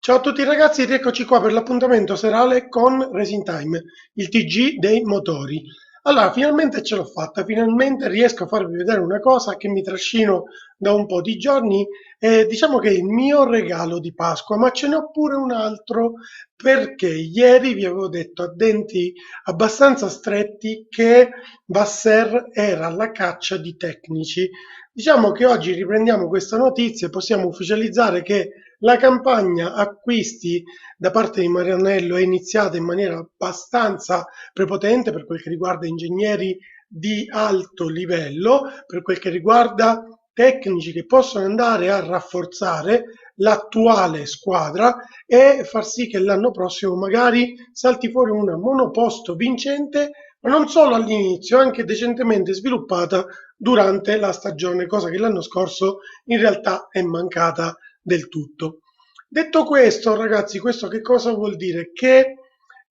Ciao a tutti ragazzi, rieccoci qua per l'appuntamento serale con racingtime, il TG dei motori. Allora, finalmente ce l'ho fatta, finalmente riesco a farvi vedere una cosa che mi trascino da un po' di giorni, diciamo che è il mio regalo di Pasqua, ma ce n'ho pure un altro perché ieri vi avevo detto a denti abbastanza stretti che Vasser era alla caccia di tecnici. Diciamo che oggi riprendiamo questa notizia e possiamo ufficializzare che la campagna acquisti da parte di Marianello è iniziata in maniera abbastanza prepotente per quel che riguarda ingegneri di alto livello, per quel che riguarda tecnici che possono andare a rafforzare l'attuale squadra e far sì che l'anno prossimo magari salti fuori una monoposto vincente, ma non solo all'inizio, anche decentemente sviluppata durante la stagione, cosa che l'anno scorso in realtà è mancata del tutto. Detto questo, ragazzi, questo che cosa vuol dire? Che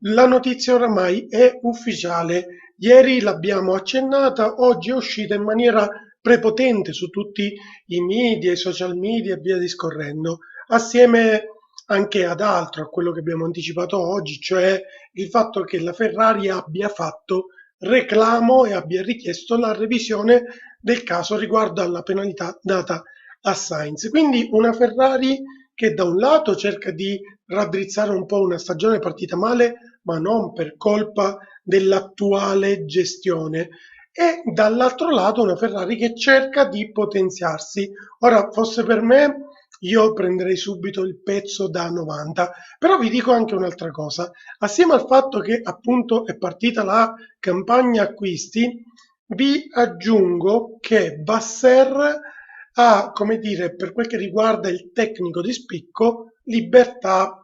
la notizia oramai è ufficiale. Ieri l'abbiamo accennata, oggi è uscita in maniera prepotente su tutti i media, i social media e via discorrendo, assieme anche ad altro, a quello che abbiamo anticipato oggi, cioè il fatto che la Ferrari abbia fatto reclamo e abbia richiesto la revisione del caso riguardo alla penalità data a Sainz. Quindi una Ferrari che da un lato cerca di raddrizzare un po' una stagione partita male, ma non per colpa dell'attuale gestione, e dall'altro lato una Ferrari che cerca di potenziarsi. Ora, fosse per me, io prenderei subito il pezzo da 90, però vi dico anche un'altra cosa. Assieme al fatto che appunto è partita la campagna acquisti, vi aggiungo che Vasser ha, come dire, per quel che riguarda il tecnico di spicco, libertà,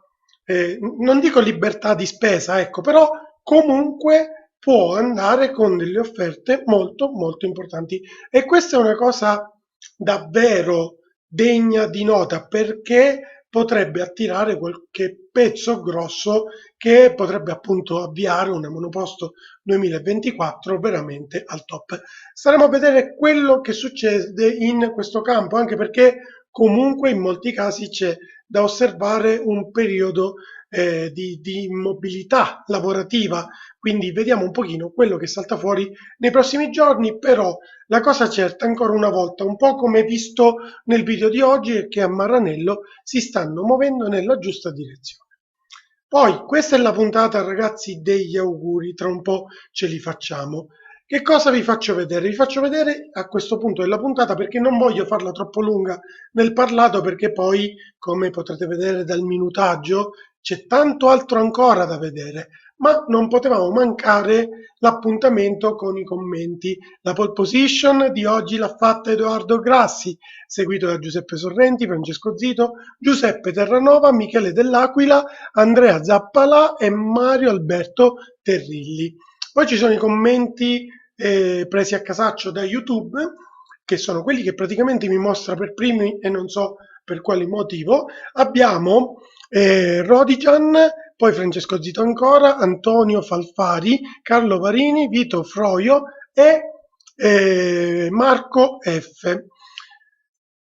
non dico libertà di spesa, ecco, però comunque può andare con delle offerte molto molto importanti e questa è una cosa davvero degna di nota perché potrebbe attirare qualche pezzo grosso che potrebbe appunto avviare una monoposto 2024 veramente al top. Staremo a vedere quello che succede in questo campo, anche perché comunque in molti casi c'è da osservare un periodo di immobilità lavorativa, quindi vediamo un pochino quello che salta fuori nei prossimi giorni, però la cosa certa ancora una volta, un po' come visto nel video di oggi, è che a Maranello si stanno muovendo nella giusta direzione. Poi, questa è la puntata, ragazzi, degli auguri, tra un po' ce li facciamo. Che cosa vi faccio vedere? Vi faccio vedere a questo punto della puntata perché non voglio farla troppo lunga nel parlato perché poi, come potrete vedere dal minutaggio, c'è tanto altro ancora da vedere, ma non potevamo mancare l'appuntamento con i commenti. La pole position di oggi l'ha fatta Edoardo Grassi, seguito da Giuseppe Sorrenti, Francesco Zito, Giuseppe Terranova, Michele Dell'Aquila, Andrea Zappalà e Mario Alberto Terrilli. Poi ci sono i commenti presi a casaccio da YouTube, che sono quelli che praticamente mi mostra per primi e non so per quale motivo. Abbiamo Rodigian, poi Francesco Zito ancora, Antonio Falfari, Carlo Varini, Vito Froio e Marco F.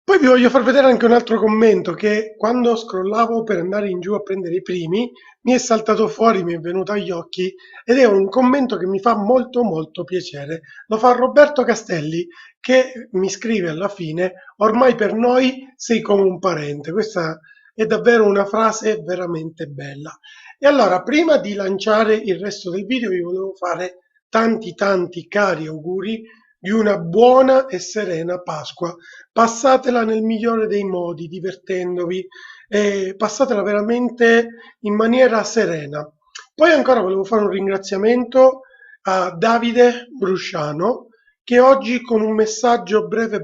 Poi vi voglio far vedere anche un altro commento che quando scrollavo per andare in giù a prendere i primi mi è saltato fuori, mi è venuto agli occhi ed è un commento che mi fa molto molto piacere. Lo fa Roberto Castelli che mi scrive alla fine: ormai per noi sei come un parente. Questa è davvero una frase veramente bella. E allora, prima di lanciare il resto del video, vi volevo fare tanti cari auguri di una buona e serena Pasqua. Passatela nel migliore dei modi, divertendovi, e passatela veramente in maniera serena. Poi ancora volevo fare un ringraziamento a Davide Brusciano che oggi con un messaggio breve,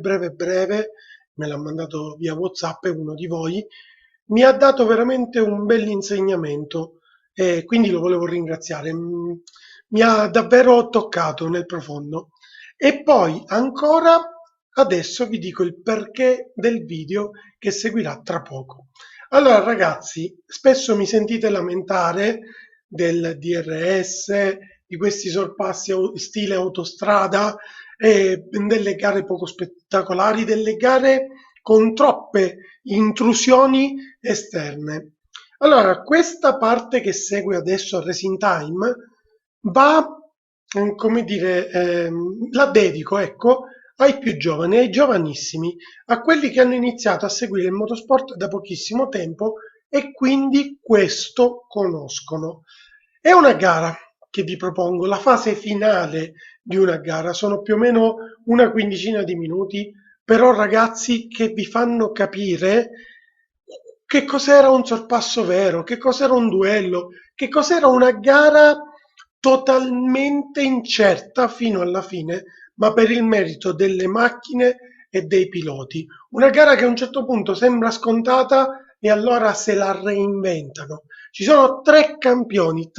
me l'ha mandato via WhatsApp, è uno di voi, mi ha dato veramente un bell'insegnamento e quindi lo volevo ringraziare. Mi ha davvero toccato nel profondo. E poi ancora adesso vi dico il perché del video che seguirà tra poco. Allora ragazzi, spesso mi sentite lamentare del DRS, di questi sorpassi stile autostrada, delle gare poco spettacolari, delle gare con troppe intrusioni esterne. Allora, questa parte che segue adesso a Racing Time va, come dire, la dedico, ecco, ai più giovani, ai giovanissimi, a quelli che hanno iniziato a seguire il motorsport da pochissimo tempo e quindi questo conoscono. È una gara che vi propongo, la fase finale di una gara, sono più o meno una quindicina di minuti, però ragazzi che vi fanno capire che cos'era un sorpasso vero, che cos'era un duello, che cos'era una gara totalmente incerta fino alla fine, ma per il merito delle macchine e dei piloti. Una gara che a un certo punto sembra scontata e allora se la reinventano. Ci sono tre campioni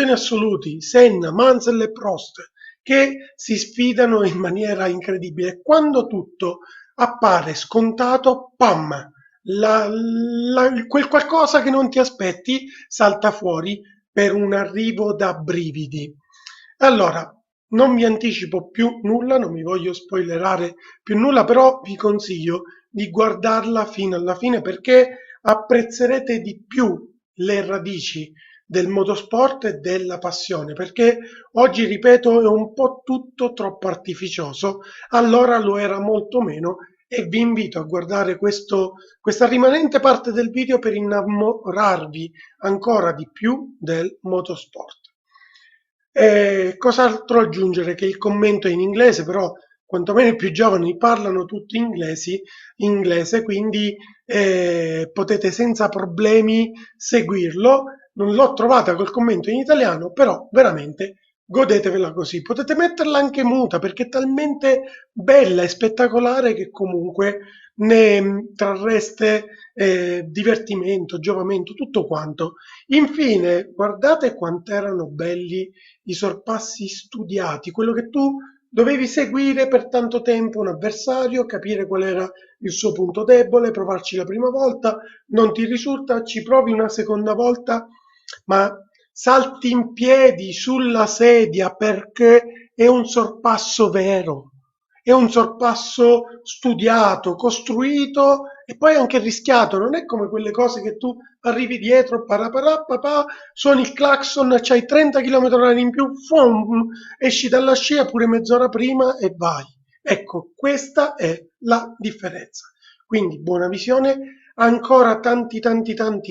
assoluti, Senna, Mansell e Prost, che si sfidano in maniera incredibile. Quando tutto appare scontato, pam! Quel qualcosa che non ti aspetti salta fuori per un arrivo da brividi. Allora, non vi anticipo più nulla, non mi voglio spoilerare più nulla, però vi consiglio di guardarla fino alla fine perché apprezzerete di più le radici del motorsport e della passione, perché oggi, ripeto, è un po' tutto troppo artificioso, allora lo era molto meno e vi invito a guardare questa rimanente parte del video per innamorarvi ancora di più del motorsport. Cos'altro aggiungere? Che il commento è in inglese, però quantomeno i più giovani parlano tutti inglese, quindi potete senza problemi seguirlo. Non l'ho trovata col commento in italiano, però veramente godetevela così. Potete metterla anche muta perché è talmente bella e spettacolare che comunque ne trarreste divertimento, giovamento, tutto quanto. Infine, guardate quanto erano belli i sorpassi studiati, quello che tu dovevi seguire per tanto tempo un avversario, capire qual era il suo punto debole, provarci la prima volta, non ti risulta, ci provi una seconda volta, ma salti in piedi sulla sedia perché è un sorpasso vero, è un sorpasso studiato, costruito e poi anche rischiato, non è come quelle cose che tu arrivi dietro, papà, suoni il clacson, c'hai 30 km/h in più, fum, esci dalla scia pure mezz'ora prima e vai. Ecco, questa è la differenza. Quindi buona visione, ancora tanti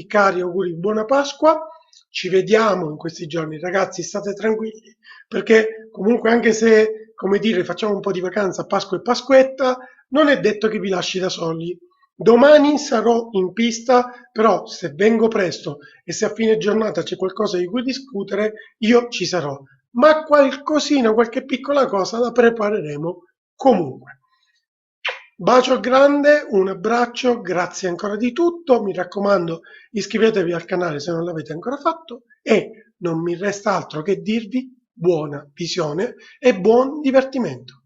cari auguri, buona Pasqua. Ci vediamo in questi giorni, ragazzi, state tranquilli, perché comunque anche se, come dire, facciamo un po' di vacanza a Pasqua e Pasquetta, non è detto che vi lasci da soli. Domani sarò in pista, però se vengo presto e se a fine giornata c'è qualcosa di cui discutere, io ci sarò. Ma qualcosina, qualche piccola cosa la prepareremo comunque. Bacio grande, un abbraccio, grazie ancora di tutto, mi raccomando iscrivetevi al canale se non l'avete ancora fatto e non mi resta altro che dirvi buona visione e buon divertimento.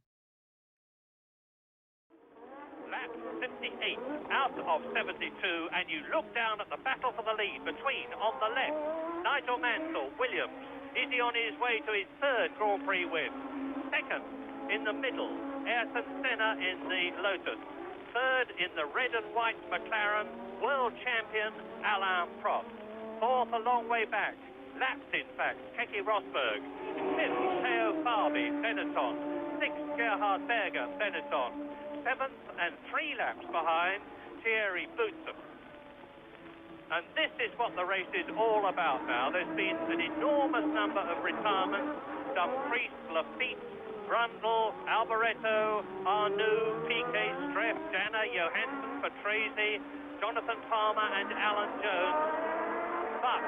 Lap 58 out of 72, and you look down at the battle for the lead between, on the left, Nigel Mansell, Williams. Is he on his way to his third Grand Prix win? Second, in the middle, Ayrton Senna in the Lotus. Third, in the red and white McLaren, world champion Alain Prost. Fourth, a long way back, lapped in fact, Keke Rosberg. Fifth, Theo Fabi, Benetton. Sixth, Gerhard Berger, Benetton. Seventh, and 3 laps behind, Thierry Boutsen. And this is what the race is all about now. There's been an enormous number of retirements. Dumfries, Lafitte, Brundle, Alboreto, Arnoux, Piquet, Streff, Janner, Johansson, Patrese, Jonathan Palmer and Alan Jones. But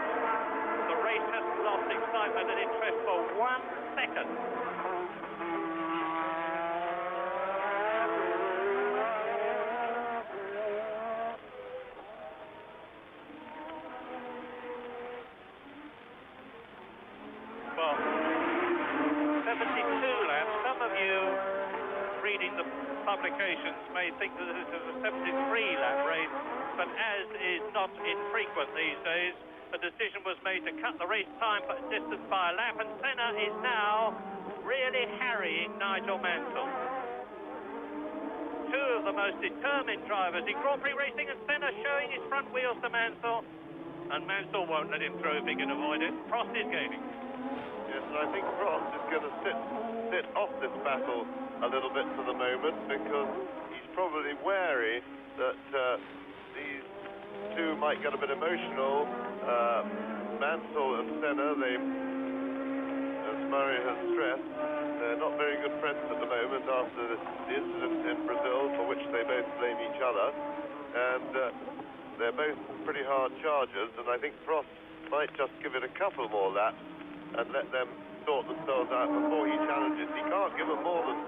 the race hasn't lost excitement and interest for 1 second. Well, 72 laps. Some of you reading the publications may think that this is a 73-lap race, but as is not infrequent these days, a decision was made to cut the race time for distance by a lap, and Senna is now really harrying Nigel Mansell. Two of the most determined drivers in Grand Prix racing, and Senna showing his front wheels to Mansell. and Mansell won't let him through if he can avoid it. Prost is gaining. Yes, and I think Prost is going to sit off this battle a little bit for the moment because he's probably wary that these two might get a bit emotional. Mansell and Senna, as Mario has stressed, they're not very good friends at the moment after the incident in Brazil, for which they both blame each other. And they're both pretty hard chargers, and I think Prost might just give it a couple more laps and let them sort themselves out before he challenges. He can't give them more than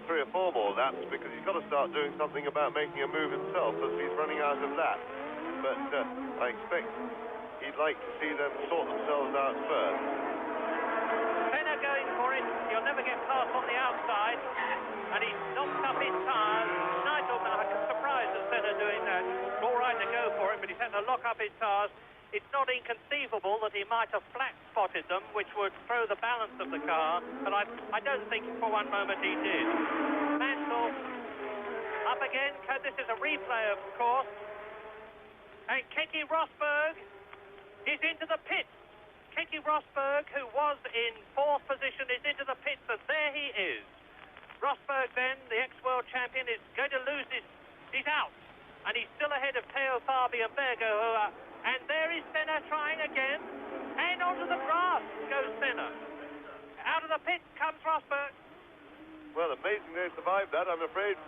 3 or 4 more laps because he's got to start doing something about making a move himself as he's running out of laps. But I expect he'd like to see them sort themselves out first. Senna going for it. He'll never get past on the outside, and he's knocked up his tyres. Nigel, I'm surprised at Senna doing that. It's all right to go for it, but he's had to lock up his tyres. It's not inconceivable that he might have flat spotted them, which would throw the balance of the car, but I don't think for one moment he did. Mansell up again. This is a replay, of course. And Keke Rosberg is into the pits. Keke Rosberg, who was in 4th position, is into the pits, and there he is. Rosberg then, the ex-world champion, is going to lose he's out. And he's still ahead of Teo Fabi and Bergo, and there is Senna trying again. And onto the grass goes Senna. Out of the pit comes Rosberg. Well, amazing they survived that. I'm afraid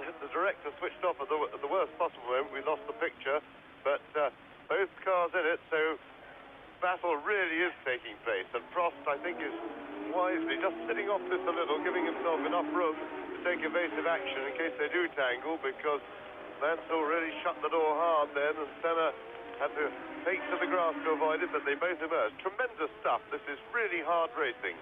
the director switched off at the worst possible moment. We lost the picture, but both cars in it, so battle really is taking place. And Prost, I think, is wisely just sitting off this a little, giving himself enough room to take evasive action in case they do tangle, because Mansell really shut the door hard then, and Senna had to take to the grass to avoid it, but they both emerged. Tremendous stuff. This is really hard racing.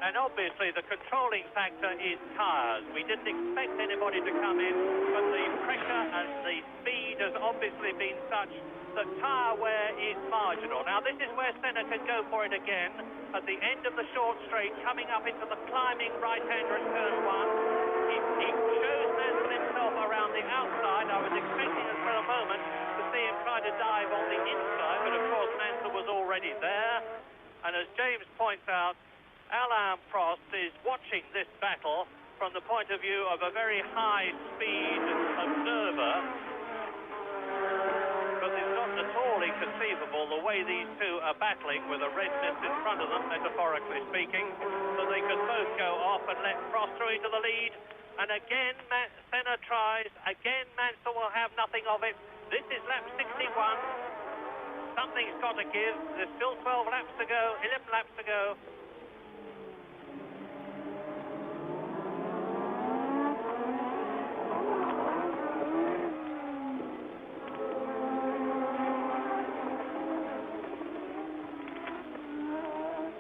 And obviously the controlling factor is tyres. We didn't expect anybody to come in, but the pressure and the speed has obviously been such that tyre wear is marginal. Now this is where Senna can go for it again at the end of the short straight, coming up into the climbing right-hander at turn 1. He shows Mansell himself around the outside. I was expecting for a moment to see him try to dive on the inside, but of course Mansell was already there. And as James points out, Alain Prost is watching this battle from the point of view of a very high-speed observer, but it's not at all inconceivable the way these two are battling with a red mist in front of them, metaphorically speaking, that they could both go off and let Prost through into the lead. And again, Senna tries. Again, Mansell will have nothing of it. This is lap 61. Something's got to give. There's still 12 laps to go, 11 laps to go.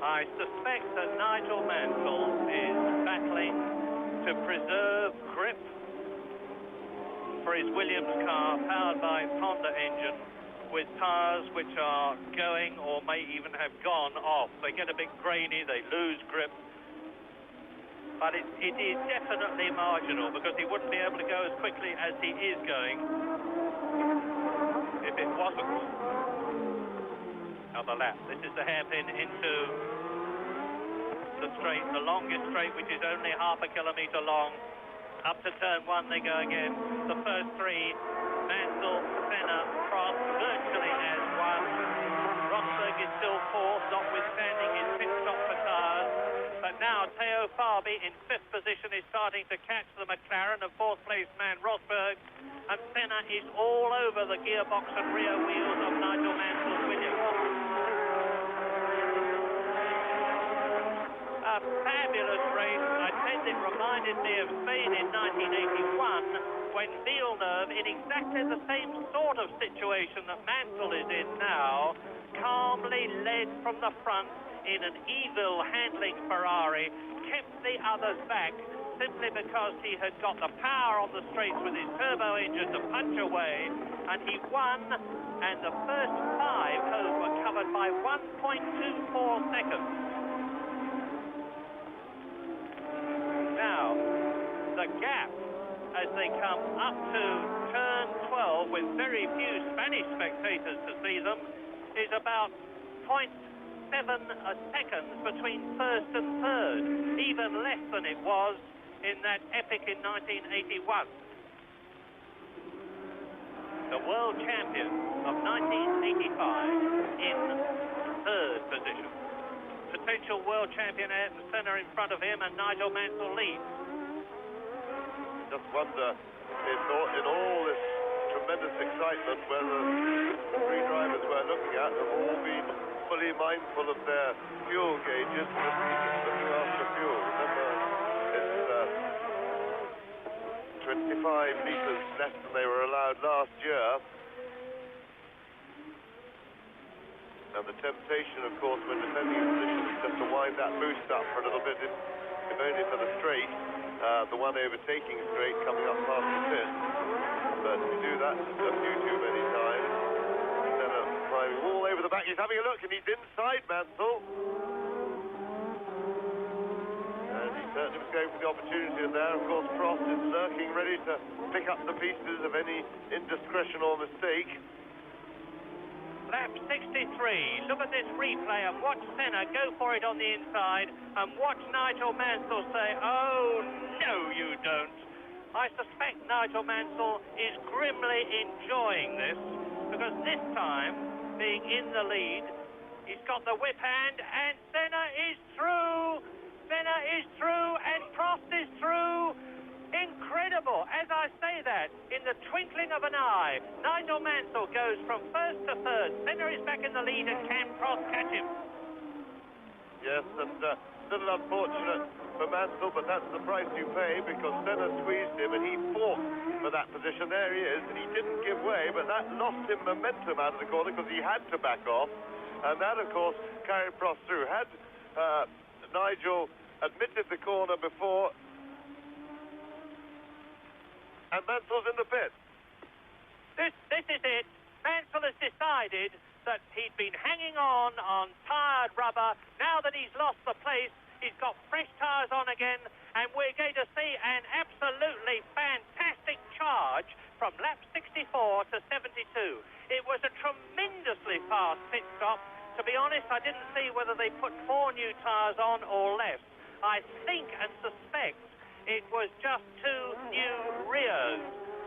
I suspect that Nigel Mansell is battling to preserve grip for his Williams car powered by Honda engine with tyres which are going or may even have gone off. They get a bit grainy, they lose grip, but it is definitely marginal because he wouldn't be able to go as quickly as he is going if it wasn't another lap. This is the hairpin into the straight, the longest straight, which is only half a kilometre long. Up to turn 1 they go again. The first 3, Mansell, Senna, Prost virtually as one. Rosberg is still 4th, notwithstanding his pit stop for tyres. But now Teo Fabi in 5th position is starting to catch the McLaren of 4th place man Rosberg. And Senna is all over the gearbox and rear wheels of Nigel Mansell's Williams. A fabulous race. I said it reminded me of Spain in 1981 when Villeneuve, in exactly the same sort of situation that Mansell is in now, calmly led from the front in an evil handling Ferrari, kept the others back simply because he had got the power on the straights with his turbo engine to punch away, and he won, and the first 5 holes were covered by 1.24 seconds. Now, the gap, as as they come up to turn 12 with very few Spanish spectators to see them is about 0.7 seconds between first and third, even less than it was in that epic in 1981. The world champion of 1985 in third position. Potential world champion Ayrton Senna in front of him, and Nigel Mansell leads. Just wonder in all this tremendous excitement whether the three drivers we're looking at have all been fully mindful of their fuel gauges and looking after fuel. Remember, it's 25 litres less than they were allowed last year. And the temptation, of course, when defending a position is just to wind that boost up for a little bit, if only for the straight, the one overtaking straight coming up past the pit. But you do that a few too many times. Senna climbing all over the back. He's having a look, and he's inside Mansell. And he certainly was going for the opportunity in there. Of course, Prost is lurking, ready to pick up the pieces of any indiscretion or mistake. Lap 63. Look at this replay and watch Senna go for it on the inside and watch Nigel Mansell say, "Oh, no, you don't." I suspect Nigel Mansell is grimly enjoying this, because this time, being in the lead, he's got the whip hand, and Senna is through! Senna is through, and Prost is through! Incredible! As I say that, in the twinkling of an eye, Nigel Mansell goes from first to third. Senna is back in the lead, and can Prost catch him? Yes, and still unfortunate for Mansell, but that's the price you pay, because Senna squeezed him and he fought for that position. There he is, and he didn't give way, but that lost him momentum out of the corner because he had to back off, and that, of course, carried Prost through. Had Nigel admitted the corner before, and Mansell's in the pit. This is it. Mansell has decided that he'd been hanging on tired rubber. Now that he's lost the place, he's got fresh tyres on again, and we're going to see an absolutely fantastic charge from lap 64 to 72. It was a tremendously fast pit stop. To be honest, I didn't see whether they put 4 new tyres on or less. I think and suspect it was just 2 new rears.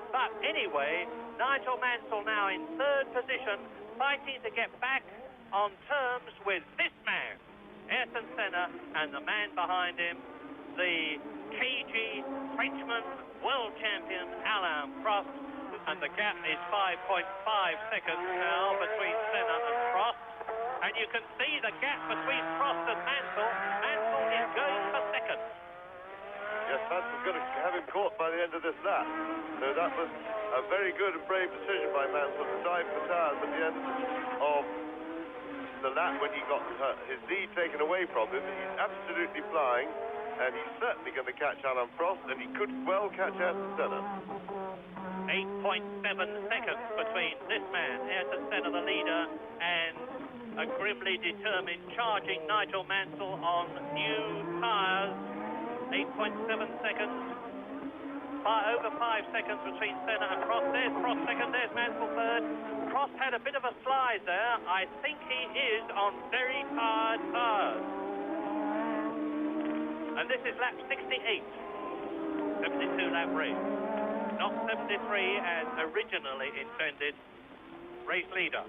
But anyway, Nigel Mansell now in third position, fighting to get back on terms with this man, Ayrton Senna, and the man behind him, the cagey Frenchman, world champion Alain Prost. And the gap is 5.5 seconds now between Senna and Prost. And you can see the gap between Prost and Mansell. Mansell is going for second. Yes, Mansell's going to have him caught by the end of this lap. So that was a very good and brave decision by Mansell to dive for tires at the end of the lap when he got his lead taken away from him. He's absolutely flying, and he's certainly going to catch Alain Prost, and he could well catch Ayrton Senna. 8.7 seconds between this man, Ayrton Senna, the leader, and a grimly determined charging Nigel Mansell on new tyres. 8.7 seconds. Over 5 seconds between Senna and Prost. There's Prost second, there's Mansell third. Prost had a bit of a slide there. I think he is on very tired tyres. And this is lap 68. 72 lap race. Not 73 as originally intended. Race leader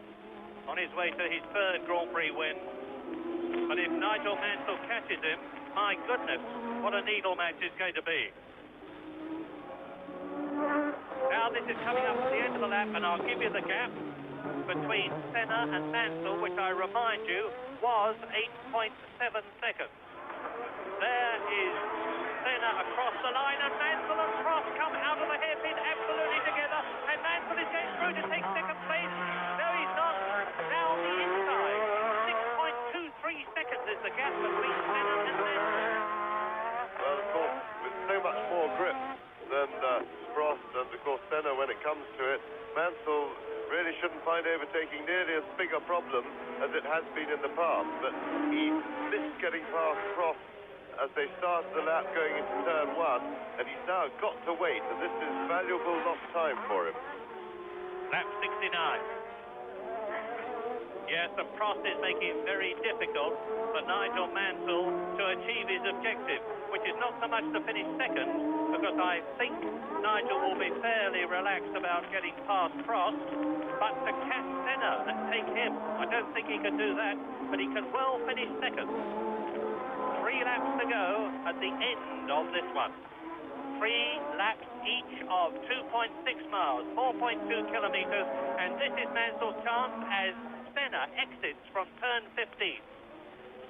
on his way to his third Grand Prix win. But if Nigel Mansell catches him, my goodness, what a needle match it's going to be. Now this is coming up to the end of the lap, and I'll give you the gap between Senna and Mansell, which I remind you was 8.7 seconds. There is Senna across the line, and Mansell and Prost come out of the hairpin absolutely together, and Mansell is going through to take second place. No, he's not. Now on the inside, 6.23 seconds is the gap between Senna and Mansell. Well, of course, with so much more grip than Prost and, of course, Senna when it comes to it, Mansell really shouldn't find overtaking nearly as big a problem as it has been in the past. But he missed getting past Prost as they started the lap going into turn 1, and he's now got to wait, and this is valuable lost time for him. Lap 69. Yes, the Prost is making it very difficult for Nigel Mansell to achieve his objective, which is not so much to finish second, because I think Nigel will be fairly relaxed about getting past Prost, but to catch Senna and take him. I don't think he can do that, but he can well finish second. 3 laps to go at the end of this one. 3 laps each of 2.6 miles, 4.2 kilometers, and this is Mansell's chance as Senna exits from turn 15.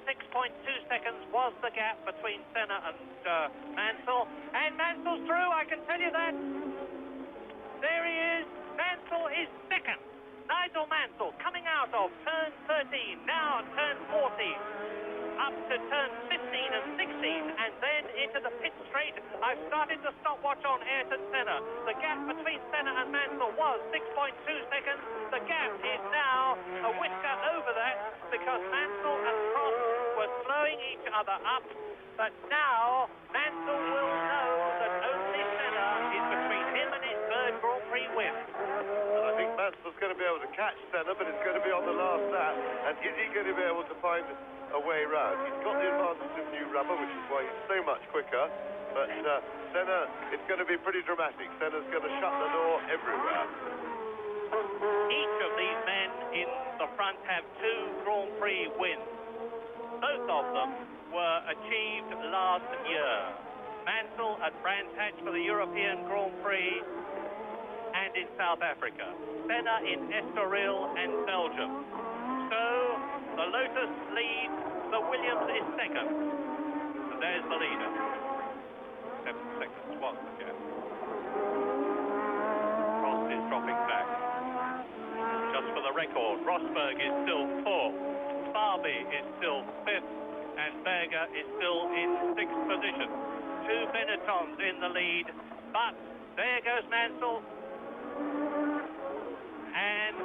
6.2 seconds was the gap between Senna and Mansell, and Mansell's through, I can tell you that. There he is. Mansell is second. Nigel Mansell coming out of turn 13, now turn 14. Up to turn 15 and 16, and then into the pit straight. I've started the stopwatch on Ayrton Senna. The gap between Senna and Mansell was 6.2 seconds. The gap is now a whisker over that because Mansell and Prost were slowing each other up. But now Mansell will know that only Senna is between him and his third Grand Prix win. And I think Mansell's going to be able to catch Senna, but it's going to be on the last lap. And is he going to be able to find a way round? He's got the advantage of new rubber, which is why he's so much quicker. But Senna, it's going to be pretty dramatic. Senna's going to shut the door everywhere. Each of these men in the front have 2 Grand Prix wins. Both of them were achieved last year. Mansell at Brands Hatch for the European Grand Prix and in South Africa. Senna in Estoril and Belgium. So the Lotus leads, the Williams is second. And there's the leader. 7 seconds was the gap. Prost is dropping back. Just for the record, Rosberg is still 4th. Farby is still 5th. And Berger is still in 6th position. 2 Benettons in the lead. But there goes Mansell. And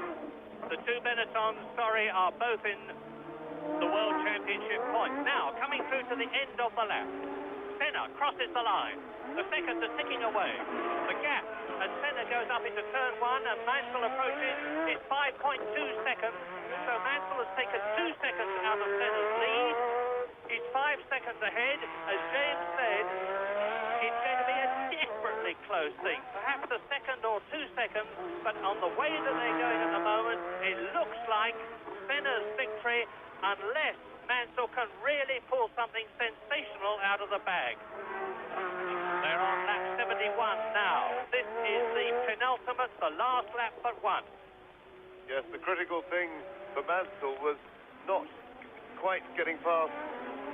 the 2 Benettons, are both in the World Championship points. Now, coming through to the end of the lap. Senna crosses the line. The seconds are ticking away. The gap as Senna goes up into turn 1 and Mansell approaches is 5.2 seconds. So Mansell has taken 2 seconds out of Senna's lead. He's 5 seconds ahead. As James said, it's going to be a desperately close thing. Perhaps a second or 2 seconds, but on the way that they're going at the moment, it looks like Senna's victory, unless Mansell can really pull something sensational out of the bag. They're on lap 71 now. This is the penultimate, the last lap but one. Yes, the critical thing for Mansell was not quite getting past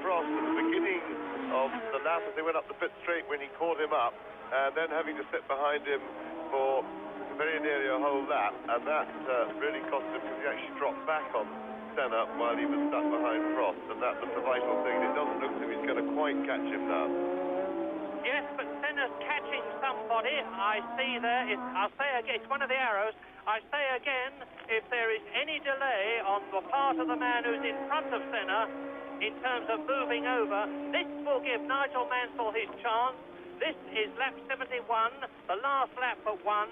Prost at the beginning of the lap as they went up the pit straight when he caught him up, and then having to sit behind him for very nearly a whole lap, and that really cost him because he actually dropped back on Senna while he was stuck behind Prost, and that was the vital thing. It doesn't look as if he's going to quite catch him now. Yes, but Senna's catching somebody. I see there. I'll say again, it's one of the arrows. I say again, if there is any delay on the part of the man who's in front of Senna in terms of moving over, this will give Nigel Mansell his chance. This is lap 71, the last lap but one,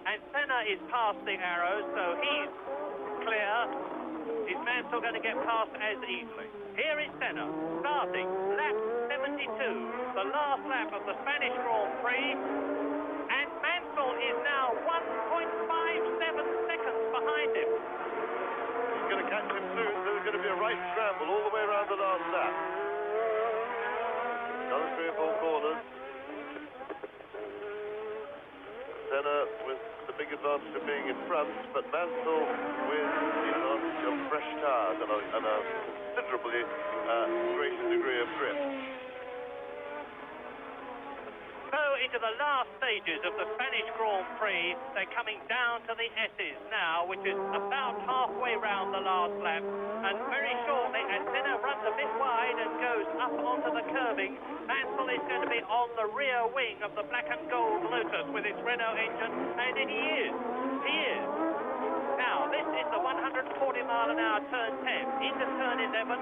and Senna is past the arrows, so he's clear. Is Mansell going to get past as easily? Here is Senna, starting lap 72, the last lap of the Spanish Grand Prix, and Mansell is now 1.57 seconds behind him. He's going to catch him soon, so there's going to be a right scramble all the way around the last lap. Another 3 or 4 corners. Senna with the big advantage of being in front, but Mansell with the advantage of fresh tyres and a considerably greater degree of grip. So into the last stages of the Spanish Grand Prix, they're coming down to the S's now, which is about halfway round the last lap, and very shortly, as Senna runs a bit wide and goes up onto the curbing, Mansell is going to be on the rear wing of the black and gold Lotus with its Renault engine, and he is. Now, this is the 140 mile an hour turn 10 into turn 11,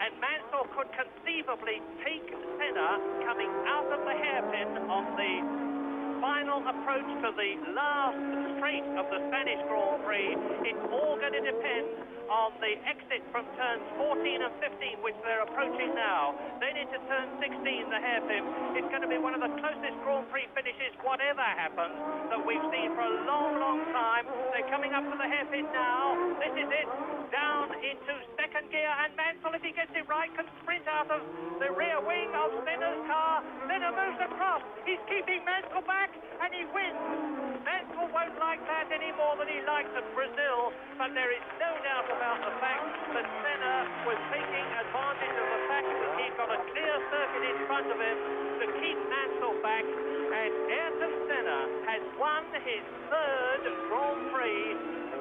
and Mansell Mansell could conceivably take Senna coming out of the hairpin on the final approach to the last straight of the Spanish Grand Prix. It's all going to depend on the exit from turns 14 and 15, which they're approaching now. Then into turn 16, the hairpin. It's going to be one of the closest Grand Prix finishes, whatever happens, that we've seen for a long, long time. They're coming up to the hairpin now. This is it. Down into second gear, and Mansell, if he gets it right, can sprint out of the rear wing of Senna's car. Senna moves across. He's keeping Mansell back, and he wins. Mansell won't like that any more than he likes at Brazil, but there is no doubt about the fact that Senna was taking advantage of the fact that he's got a clear circuit in front of him to keep Mansell back, and Ayrton Senna has won his third Grand Prix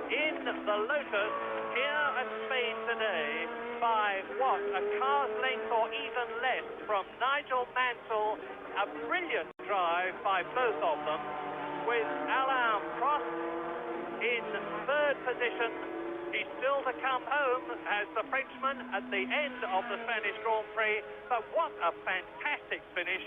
in the Lotus here at Spain today by, what, a car's length or even less from Nigel Mansell. A brilliant drive by both of them, with Alain Prost in third position. He's still to come home as the Frenchman at the end of the Spanish Grand Prix, but what a fantastic finish